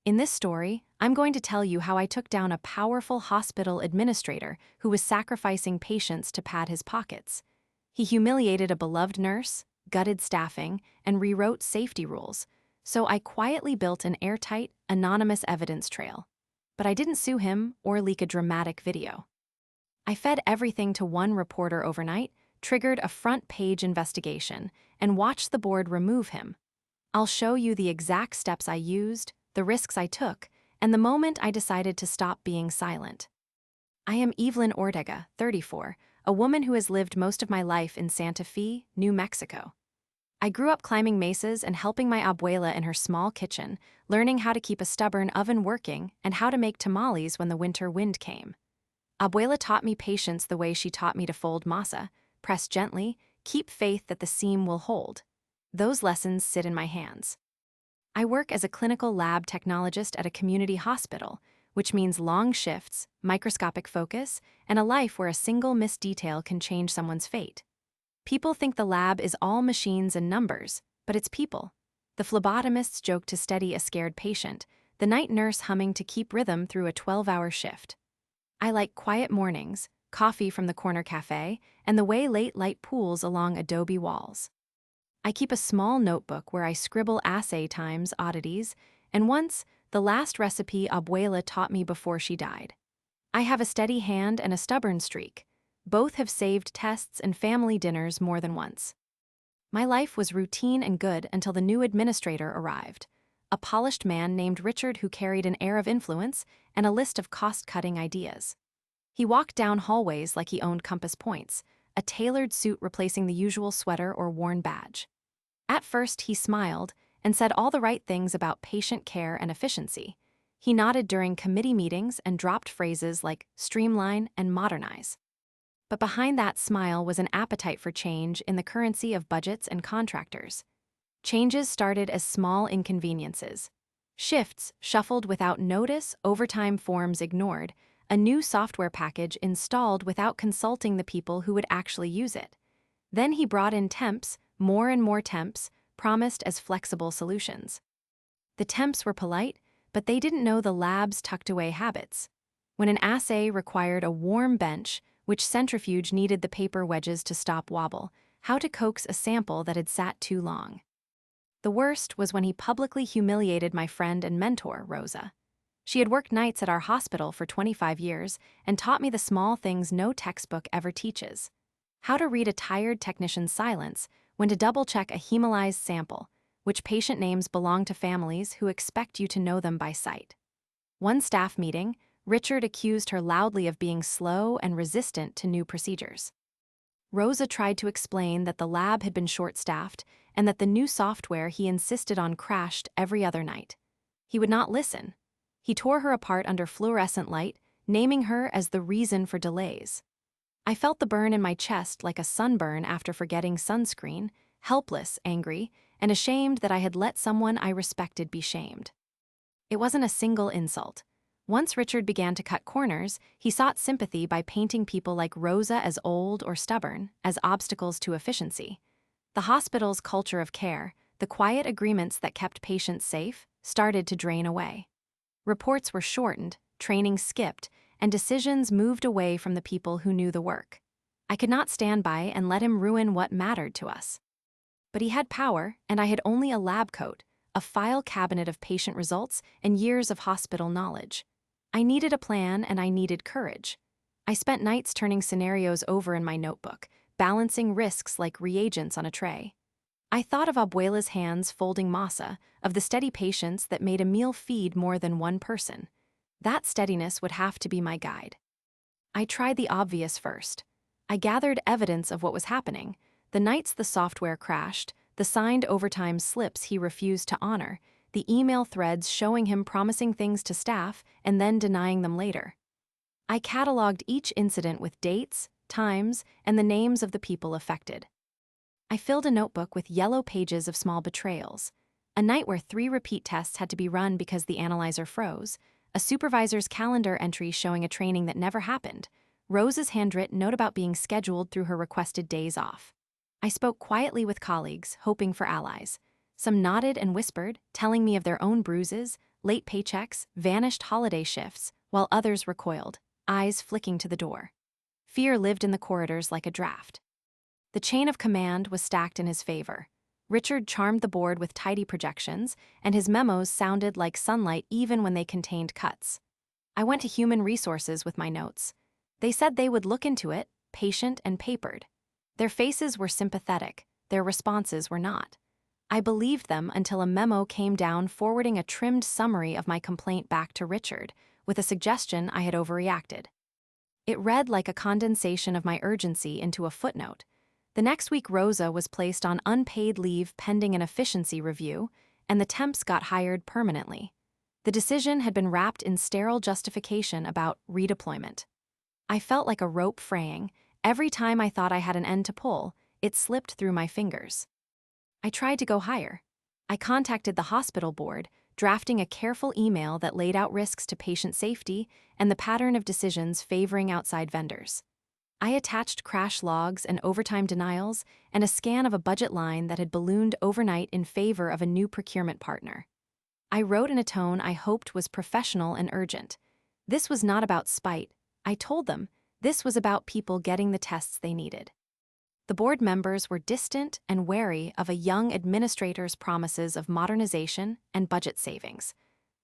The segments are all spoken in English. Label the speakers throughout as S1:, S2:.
S1: In this story, I'm going to tell you how I took down a powerful hospital administrator who was sacrificing patients to pad his pockets. He humiliated a beloved nurse, gutted staffing, and rewrote safety rules, so I quietly built an airtight, anonymous evidence trail. But I didn't sue him or leak a dramatic video. I fed everything to one reporter overnight, triggered a front-page investigation, and watched the board remove him. I'll show you the exact steps I used, the risks I took, and the moment I decided to stop being silent. I am Evelyn Ortega, 34, a woman who has lived most of my life in Santa Fe, New Mexico. I grew up climbing mesas and helping my abuela in her small kitchen, learning how to keep a stubborn oven working and how to make tamales when the winter wind came. Abuela taught me patience the way she taught me to fold masa: press gently, keep faith that the seam will hold. Those lessons sit in my hands. I work as a clinical lab technologist at a community hospital, which means long shifts, microscopic focus, and a life where a single missed detail can change someone's fate. People think the lab is all machines and numbers, but it's people. The phlebotomists joke to steady a scared patient, the night nurse humming to keep rhythm through a 12-hour shift. I like quiet mornings, coffee from the corner cafe, and the way late light pools along adobe walls. I keep a small notebook where I scribble assay times, oddities, and once, the last recipe Abuela taught me before she died. I have a steady hand and a stubborn streak. Both have saved tests and family dinners more than once. My life was routine and good until the new administrator arrived, a polished man named Richard who carried an air of influence and a list of cost-cutting ideas. He walked down hallways like he owned compass points, a tailored suit replacing the usual sweater or worn badge. At first, he smiled and said all the right things about patient care and efficiency. He nodded during committee meetings and dropped phrases like streamline and modernize. But behind that smile was an appetite for change in the currency of budgets and contractors. Changes started as small inconveniences. Shifts shuffled without notice, overtime forms ignored, a new software package installed without consulting the people who would actually use it. Then he brought in temps, more and more temps, promised as flexible solutions. The temps were polite, but they didn't know the lab's tucked-away habits. When an assay required a warm bench, which centrifuge needed the paper wedges to stop wobble, how to coax a sample that had sat too long. The worst was when he publicly humiliated my friend and mentor, Rosa. She had worked nights at our hospital for 25 years and taught me the small things no textbook ever teaches. How to read a tired technician's silence, when to double-check a hemolyzed sample, which patient names belong to families who expect you to know them by sight. One staff meeting, Richard accused her loudly of being slow and resistant to new procedures. Rosa tried to explain that the lab had been short-staffed and that the new software he insisted on crashed every other night. He would not listen. He tore her apart under fluorescent light, naming her as the reason for delays. I felt the burn in my chest like a sunburn after forgetting sunscreen, helpless, angry, and ashamed that I had let someone I respected be shamed. It wasn't a single insult. Once Richard began to cut corners, he sought sympathy by painting people like Rosa as old or stubborn, as obstacles to efficiency. The hospital's culture of care, the quiet agreements that kept patients safe, started to drain away. Reports were shortened, training skipped, and decisions moved away from the people who knew the work. I could not stand by and let him ruin what mattered to us. But he had power, and I had only a lab coat, a file cabinet of patient results, and years of hospital knowledge. I needed a plan, and I needed courage. I spent nights turning scenarios over in my notebook, balancing risks like reagents on a tray. I thought of Abuela's hands folding masa, of the steady patience that made a meal feed more than one person. That steadiness would have to be my guide. I tried the obvious first. I gathered evidence of what was happening: the nights the software crashed, the signed overtime slips he refused to honor, the email threads showing him promising things to staff and then denying them later. I cataloged each incident with dates, times, and the names of the people affected. I filled a notebook with yellow pages of small betrayals. A night where 3 repeat tests had to be run because the analyzer froze, a supervisor's calendar entry showing a training that never happened, Rosa's handwritten note about being scheduled through her requested days off. I spoke quietly with colleagues, hoping for allies. Some nodded and whispered, telling me of their own bruises, late paychecks, vanished holiday shifts, while others recoiled, eyes flicking to the door. Fear lived in the corridors like a draft. The chain of command was stacked in his favor. Richard charmed the board with tidy projections, and his memos sounded like sunlight even when they contained cuts. I went to human resources with my notes. They said they would look into it, patient and papered. Their faces were sympathetic, their responses were not. I believed them until a memo came down forwarding a trimmed summary of my complaint back to Richard, with a suggestion I had overreacted. It read like a condensation of my urgency into a footnote. The next week Rosa was placed on unpaid leave pending an efficiency review, and the temps got hired permanently. The decision had been wrapped in sterile justification about redeployment. I felt like a rope fraying. Every time I thought I had an end to pull, it slipped through my fingers. I tried to go higher. I contacted the hospital board, drafting a careful email that laid out risks to patient safety and the pattern of decisions favoring outside vendors. I attached crash logs and overtime denials and a scan of a budget line that had ballooned overnight in favor of a new procurement partner. I wrote in a tone I hoped was professional and urgent. This was not about spite. I told them this was about people getting the tests they needed. The board members were distant and wary of a young administrator's promises of modernization and budget savings.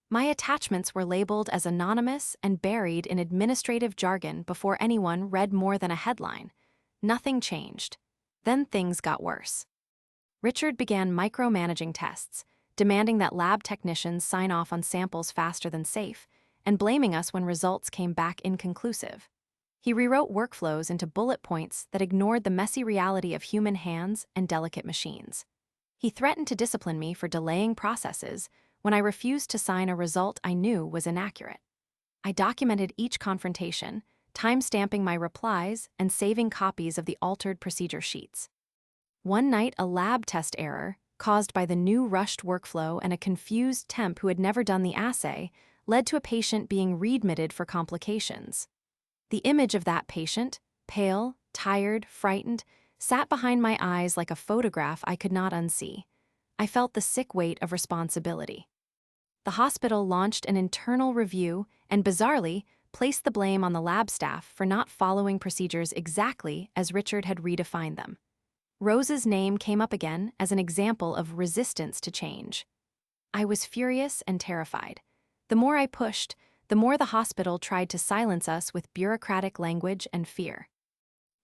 S1: My attachments were labeled as anonymous and buried in administrative jargon before anyone read more than a headline. Nothing changed. Then things got worse. Richard began micromanaging tests, demanding that lab technicians sign off on samples faster than safe, and blaming us when results came back inconclusive. He rewrote workflows into bullet points that ignored the messy reality of human hands and delicate machines. He threatened to discipline me for delaying processes when I refused to sign a result I knew was inaccurate. I documented each confrontation, time-stamping my replies and saving copies of the altered procedure sheets. One night, a lab test error, caused by the new rushed workflow and a confused temp who had never done the assay, led to a patient being readmitted for complications. The image of that patient, pale, tired, frightened, sat behind my eyes like a photograph I could not unsee. I felt the sick weight of responsibility. The hospital launched an internal review and, bizarrely, placed the blame on the lab staff for not following procedures exactly as Richard had redefined them. Rosa's name came up again as an example of resistance to change. I was furious and terrified. The more I pushed, the more the hospital tried to silence us with bureaucratic language and fear.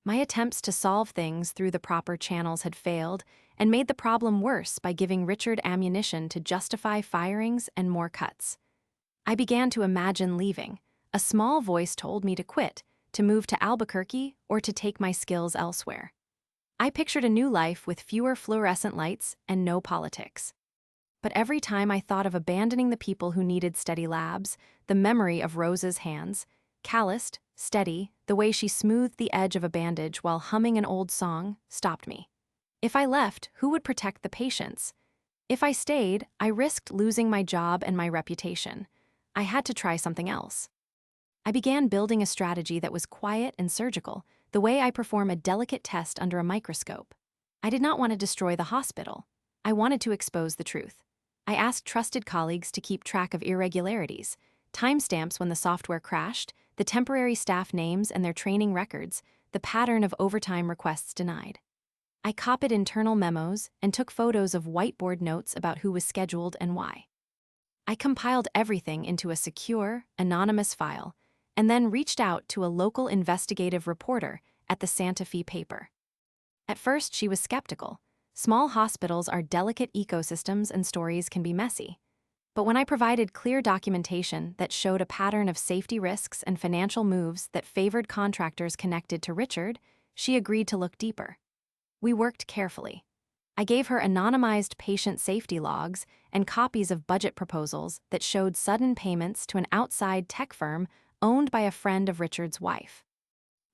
S1: My attempts to solve things through the proper channels had failed and made the problem worse by giving Richard ammunition to justify firings and more cuts. I began to imagine leaving. A small voice told me to quit, to move to Albuquerque, or to take my skills elsewhere. I pictured a new life with fewer fluorescent lights and no politics. But every time I thought of abandoning the people who needed steady labs, the memory of Rosa's hands, calloused, steady, the way she smoothed the edge of a bandage while humming an old song, stopped me. If I left, who would protect the patients? If I stayed, I risked losing my job and my reputation. I had to try something else. I began building a strategy that was quiet and surgical, the way I perform a delicate test under a microscope. I did not want to destroy the hospital. I wanted to expose the truth. I asked trusted colleagues to keep track of irregularities, timestamps when the software crashed, the temporary staff names and their training records, the pattern of overtime requests denied. I copied internal memos and took photos of whiteboard notes about who was scheduled and why. I compiled everything into a secure, anonymous file, and then reached out to a local investigative reporter at the Santa Fe paper. At first, she was skeptical. Small hospitals are delicate ecosystems and stories can be messy. But when I provided clear documentation that showed a pattern of safety risks and financial moves that favored contractors connected to Richard, she agreed to look deeper. We worked carefully. I gave her anonymized patient safety logs and copies of budget proposals that showed sudden payments to an outside tech firm owned by a friend of Richard's wife.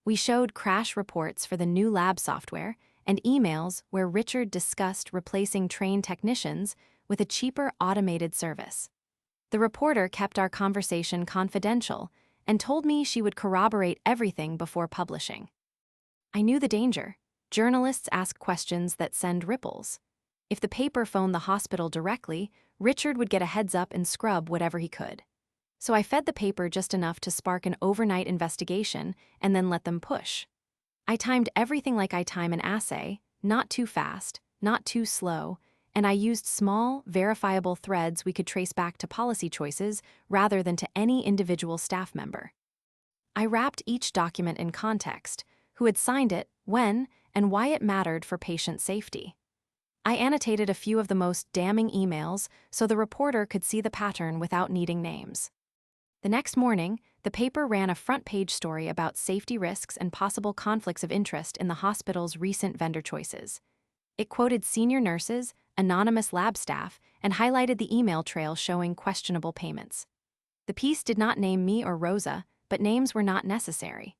S1: We showed crash reports for the new lab software and emails where Richard discussed replacing trained technicians with a cheaper automated service. The reporter kept our conversation confidential and told me she would corroborate everything before publishing. I knew the danger. Journalists ask questions that send ripples. If the paper phoned the hospital directly, Richard would get a heads up and scrub whatever he could. So I fed the paper just enough to spark an overnight investigation and then let them push. I timed everything like I time an assay, not too fast, not too slow, and I used small, verifiable threads we could trace back to policy choices rather than to any individual staff member. I wrapped each document in context, who had signed it, when, and why it mattered for patient safety. I annotated a few of the most damning emails so the reporter could see the pattern without needing names. The next morning, the paper ran a front-page story about safety risks and possible conflicts of interest in the hospital's recent vendor choices. It quoted senior nurses, anonymous lab staff, and highlighted the email trail showing questionable payments. The piece did not name me or Rosa, but names were not necessary.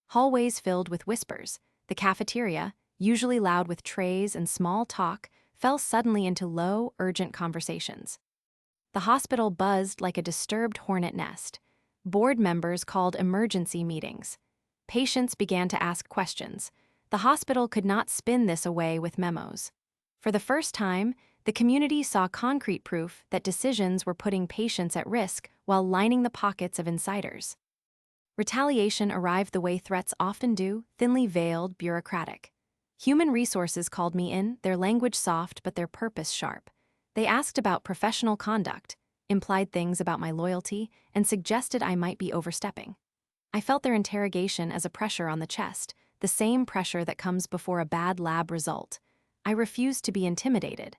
S1: Hallways filled with whispers, the cafeteria, usually loud with trays and small talk, fell suddenly into low, urgent conversations. The hospital buzzed like a disturbed hornet nest. Board members called emergency meetings. Patients began to ask questions. The hospital could not spin this away with memos. For the first time, the community saw concrete proof that decisions were putting patients at risk while lining the pockets of insiders. Retaliation arrived the way threats often do, thinly veiled, bureaucratic. Human Resources called me in, their language soft but their purpose sharp. They asked about professional conduct, implied things about my loyalty, and suggested I might be overstepping. I felt their interrogation as a pressure on the chest, the same pressure that comes before a bad lab result. I refused to be intimidated.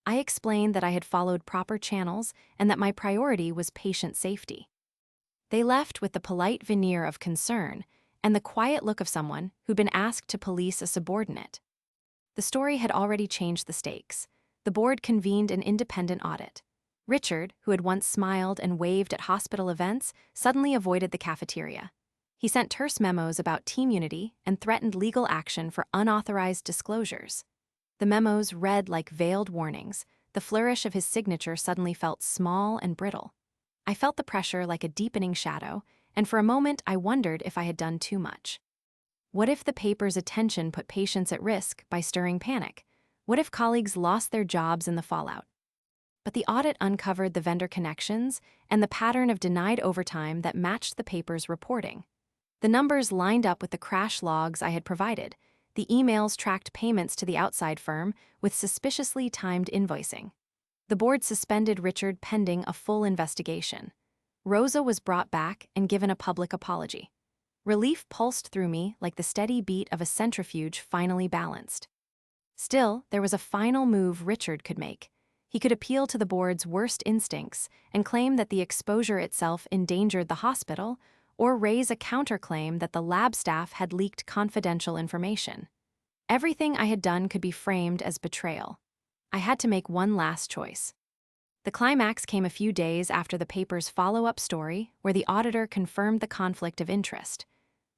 S1: I explained that I had followed proper channels and that my priority was patient safety. They left with the polite veneer of concern and the quiet look of someone who'd been asked to police a subordinate. The story had already changed the stakes. The board convened an independent audit. Richard, who had once smiled and waved at hospital events, suddenly avoided the cafeteria. He sent terse memos about team unity and threatened legal action for unauthorized disclosures. The memos read like veiled warnings. The flourish of his signature suddenly felt small and brittle. I felt the pressure like a deepening shadow, and for a moment I wondered if I had done too much. What if the paper's attention put patients at risk by stirring panic? What if colleagues lost their jobs in the fallout? But the audit uncovered the vendor connections and the pattern of denied overtime that matched the paper's reporting. The numbers lined up with the crash logs I had provided. The emails tracked payments to the outside firm with suspiciously timed invoicing. The board suspended Richard pending a full investigation. Rosa was brought back and given a public apology. Relief pulsed through me like the steady beat of a centrifuge finally balanced. Still, there was a final move Richard could make. He could appeal to the board's worst instincts and claim that the exposure itself endangered the hospital, or raise a counterclaim that the lab staff had leaked confidential information. Everything I had done could be framed as betrayal. I had to make one last choice. The climax came a few days after the paper's follow-up story, where the auditor confirmed the conflict of interest.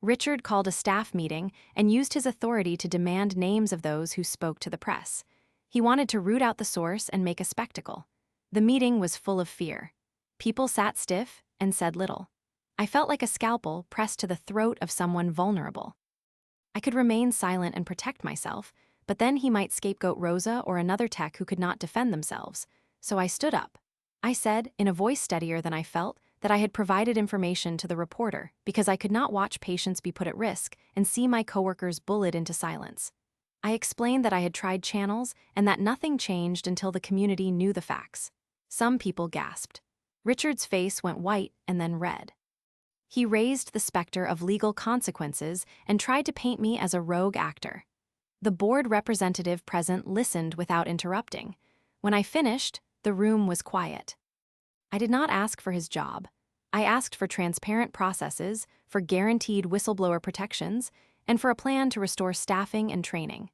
S1: Richard called a staff meeting and used his authority to demand names of those who spoke to the press. He wanted to root out the source and make a spectacle. The meeting was full of fear. People sat stiff and said little. I felt like a scalpel pressed to the throat of someone vulnerable. I could remain silent and protect myself, but then he might scapegoat Rosa or another tech who could not defend themselves. So I stood up. I said, in a voice steadier than I felt, that I had provided information to the reporter because I could not watch patients be put at risk and see my coworkers bullied into silence. I explained that I had tried channels and that nothing changed until the community knew the facts. Some people gasped. Richard's face went white and then red. He raised the specter of legal consequences and tried to paint me as a rogue actor. The board representative present listened without interrupting. When I finished, the room was quiet. I did not ask for his job. I asked for transparent processes, for guaranteed whistleblower protections, and for a plan to restore staffing and training.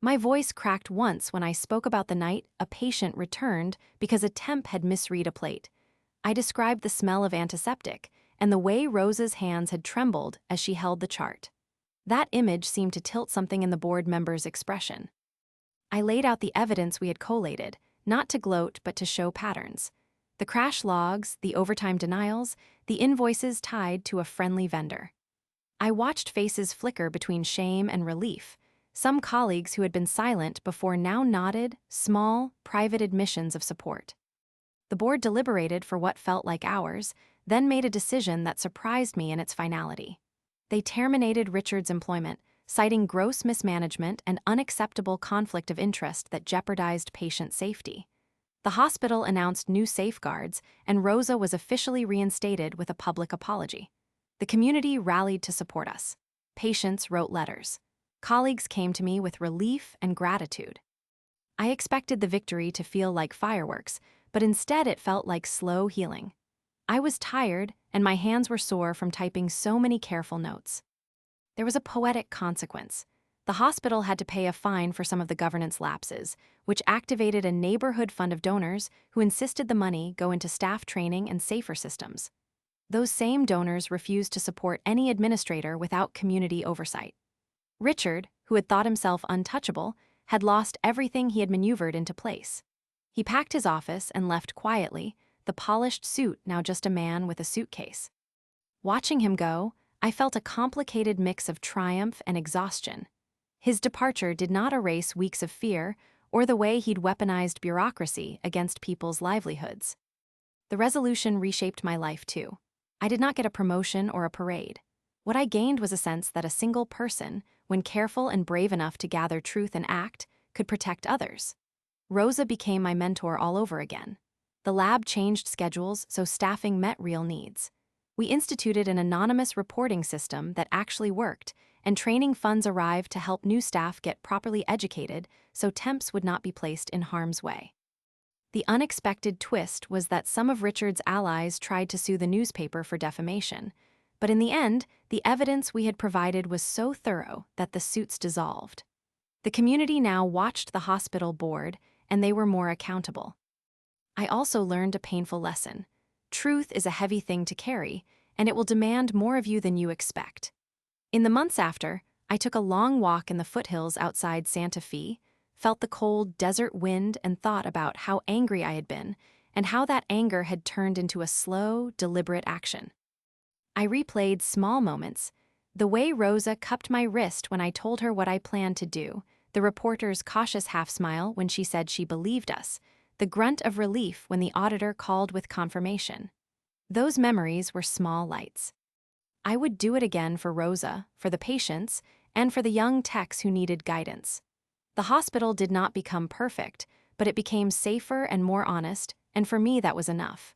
S1: My voice cracked once when I spoke about the night a patient returned because a temp had misread a plate. I described the smell of antiseptic and the way Rosa's hands had trembled as she held the chart. That image seemed to tilt something in the board member's expression. I laid out the evidence we had collated, not to gloat but to show patterns. The crash logs, the overtime denials, the invoices tied to a friendly vendor. I watched faces flicker between shame and relief. Some colleagues who had been silent before now nodded, small, private admissions of support. The board deliberated for what felt like hours, then made a decision that surprised me in its finality. They terminated Richard's employment, citing gross mismanagement and unacceptable conflict of interest that jeopardized patient safety. The hospital announced new safeguards, and Rosa was officially reinstated with a public apology. The community rallied to support us. Patients wrote letters. Colleagues came to me with relief and gratitude. I expected the victory to feel like fireworks, but instead it felt like slow healing. I was tired, and my hands were sore from typing so many careful notes. There was a poetic consequence. The hospital had to pay a fine for some of the governance lapses, which activated a neighborhood fund of donors who insisted the money go into staff training and safer systems. Those same donors refused to support any administrator without community oversight. Richard, who had thought himself untouchable, had lost everything he had maneuvered into place. He packed his office and left quietly, the polished suit now just a man with a suitcase. Watching him go, I felt a complicated mix of triumph and exhaustion. His departure did not erase weeks of fear or the way he'd weaponized bureaucracy against people's livelihoods. The resolution reshaped my life too. I did not get a promotion or a parade. What I gained was a sense that a single person, when careful and brave enough to gather truth and act, could protect others. Rosa became my mentor all over again. The lab changed schedules so staffing met real needs. We instituted an anonymous reporting system that actually worked, and training funds arrived to help new staff get properly educated so temps would not be placed in harm's way. The unexpected twist was that some of Richard's allies tried to sue the newspaper for defamation, but in the end, the evidence we had provided was so thorough that the suits dissolved. The community now watched the hospital board, and they were more accountable. I also learned a painful lesson. Truth is a heavy thing to carry, and it will demand more of you than you expect. In the months after, I took a long walk in the foothills outside Santa Fe, felt the cold desert wind, and thought about how angry I had been and how that anger had turned into a slow, deliberate action. I replayed small moments, the way Rosa cupped my wrist when I told her what I planned to do, the reporter's cautious half-smile when she said she believed us, the grunt of relief when the auditor called with confirmation. Those memories were small lights. I would do it again for Rosa, for the patients, and for the young techs who needed guidance. The hospital did not become perfect, but it became safer and more honest, and for me that was enough.